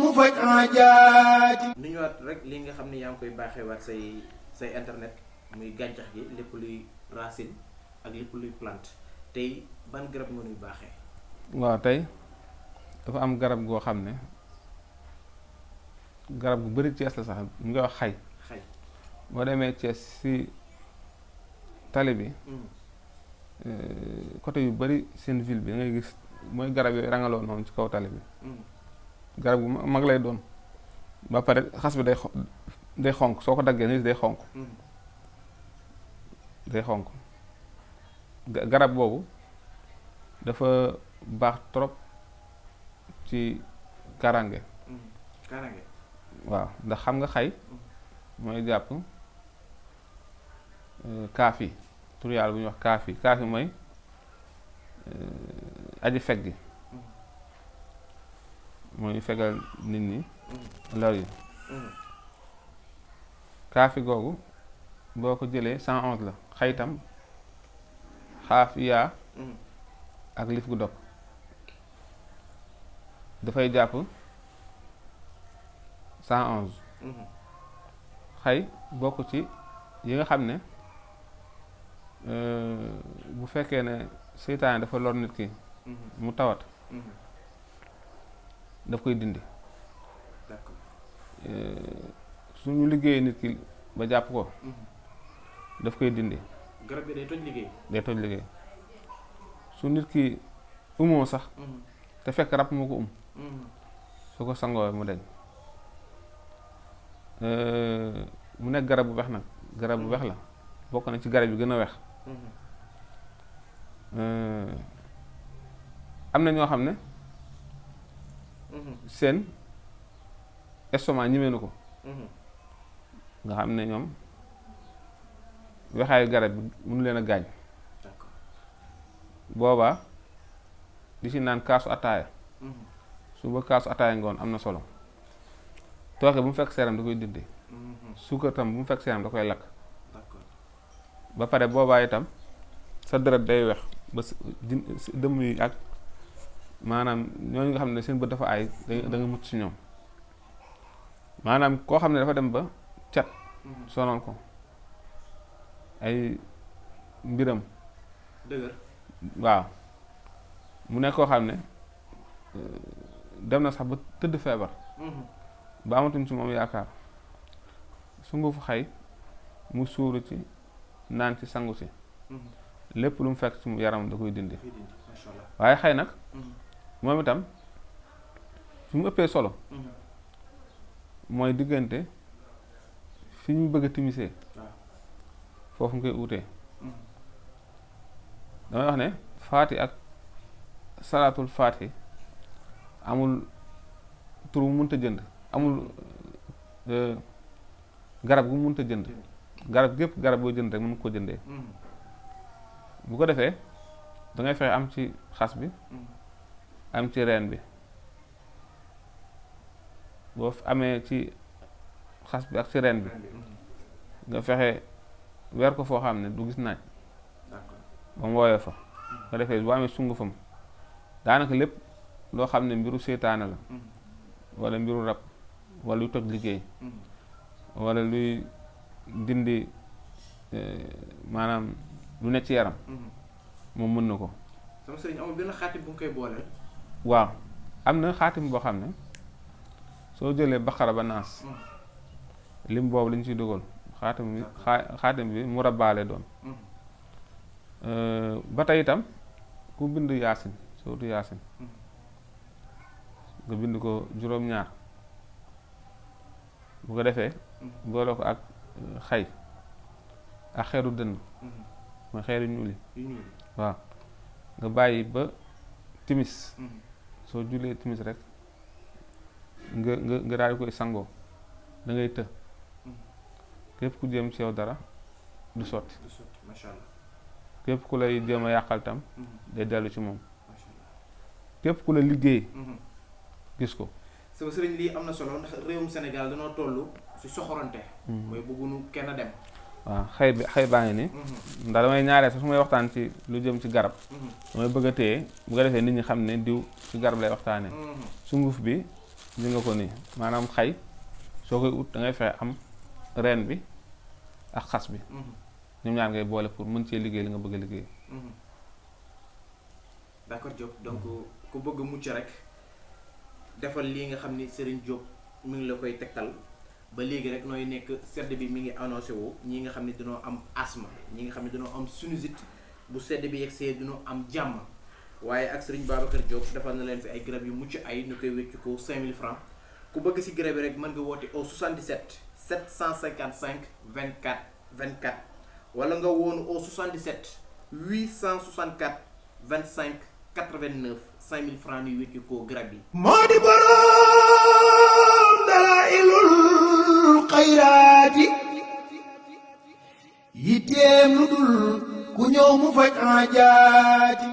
mu faj aajaati. nu ñëwaat rek li nga xam ne yaa ngi koy baaxeewaat say internet muy gàncax gi lépp luy racine ak lépp luy plante tey ban garab nga nuy baaxee. waaw tey dafa am garab goo xam ne garab gu bëri Cees la sax ñu ngi wax xay. xay boo demee Cees si tali bi côté yu bëri seen ville bi da ngay gis mooy garab yooyu rangaloon noonu ci kaw tali bi. garab gu mag lay doon ba pare xas bi day xonk soo ko daggee nga gis day xonk. day xonk garab boobu dafa baax trop ci karange. karange waaw ndax xam nga xay mooy jàpp kaafi tur yàlla bu ñuy wax kaafi mooy aji feg gi mooy fegal nit ñi lor yi. kaafi googu boo ko jëlee 111 la xaytam xaaf yaa ak lif gu dog dafay jàpp 111 xay bokk ci yi nga xam ne bu fekkee ne seytaane dafa lor nit ki mu tawat daf koy dindi. d'accord suñu liggéeyee nit ki ba jàpp ko daf koy dindi. garab bi day toj liggéey. day toj liggéey su nit ki umoo sax te fekk rab moo ko su ko sangoo mu deñ. mu nekk garab bu weex nag garab bu weex la bokk na ci garab yi gën a weex. am na ñoo xam ne seen estomac ñemee na ko nga xam ne ñoom wexaayu garab bi mënu leen a gaañ. d'accord boobaa di si naan kaasu ataaya suba kaasu ataaya ngoon am na solo. tooke bu mu fekk seeram da koy dindi. suukar tam bu mu fekk seeram da koy lakk. d'accord ba pare boobaa itam sa deret day weex ba dëmm yi ak maanaam ñooñu nga xam ne seen bët dafa aay da nga mucc si ñoom. maanaam koo xam ne dafa dem ba cat sonal ko ay mbiram dëgër waaw mu nekk koo xam ne dem na sax ba tëdd feebar ba amatuñ ci moom yaakaar sungufu xay mu suuru ci naan ci sangu si lépp lu mu fekk ci yaram da koy dindi. macha allah waaye xay nag moom itam fi mu ëppee solo mooy diggante fi ñu bëgg a timisee foofu nga koy uutee. damay wax ne faati ak salaatul faati amul tur bu mënta jënd amul garab gu mënta jënd garab gépp garab boo jënd rek mën ko jëndee. bu ko defee da ngay fexe am ci xas bi am ci reen bi boo amee ci xas bi ak ci reen bi nga fexe weer ko foo xam ne du gis naaj ba mu woowee fa nga defee bu amee sungufam daanaka lépp loo xam ne mbiru seytaane la wala mbiru rab wala luy toj liggéey wala luy dindi maanaam lu ne ci yaram moom mën na ko. sama sëriñ amul benn xaatim bu nga koy booleel. waaw am na xaatim boo xam ne soo jëlee baqara ba naas lim boobu lañ ciy dugal xaatim bi mu rabbaale doon. ba tey itam ku bind yaasin surtout yaasin nga bind ko juróom-ñaar bu ko defee boole ko ak xay ak xeeru dënn mooy xeeru ñuul yi waaw nga bàyyi ba timis soo julee timis rek nga daal di koy sangoo da ngay të képp ku jéem ci yow dara du sotti macha allah képp ku lay jéem a yàqal tam day dellu ci moom képp ku la liggéey gis ko. sama sëriñ lii am na solo ndax réewum Sénégal danoo toll ci soxorante mooy bëggunu kenn dem. waaw xëy baa ngi nii ndax damay ñaaree sax su may waxtaan ci lu jëm ci garab damay bëgg a téye bu ko defee nit ñi xam ne diw ci garab lay waxtaanee sunguf bi li nga ko nii maanaam xay soo koy ut da ngay fexe am reen bi ak xas bi ñoom ñaar ngay boole pour mën cee liggéey li nga bëgg a liggéey. d'accord Diop donc ku bëgg mucc rek defal lii nga xam ni Serigne Diop mi ngi la koy tegtal ba léegi rek nooy nekk sedd bi mi ngi annoncé wu ñi nga xam ne dañoo am asthme ñi nga xam ne dañoo am sinusite bu sedd bi yegsee dañoo am jàmm waaye ak Serigne Babacar Diop defal na leen fi ay garab yu mucc ay ñu koy wéccu ko 5000 francs ku bëgg si garab yi rek mën nga woote au 77 755 24 24 wala nga woonu au 77 864 25 89 5000 francs ni wéccu ko garab yi. moo di boroom dalaa'ilul xayraati yitteem lu dul ku ñëw mu faj aajaati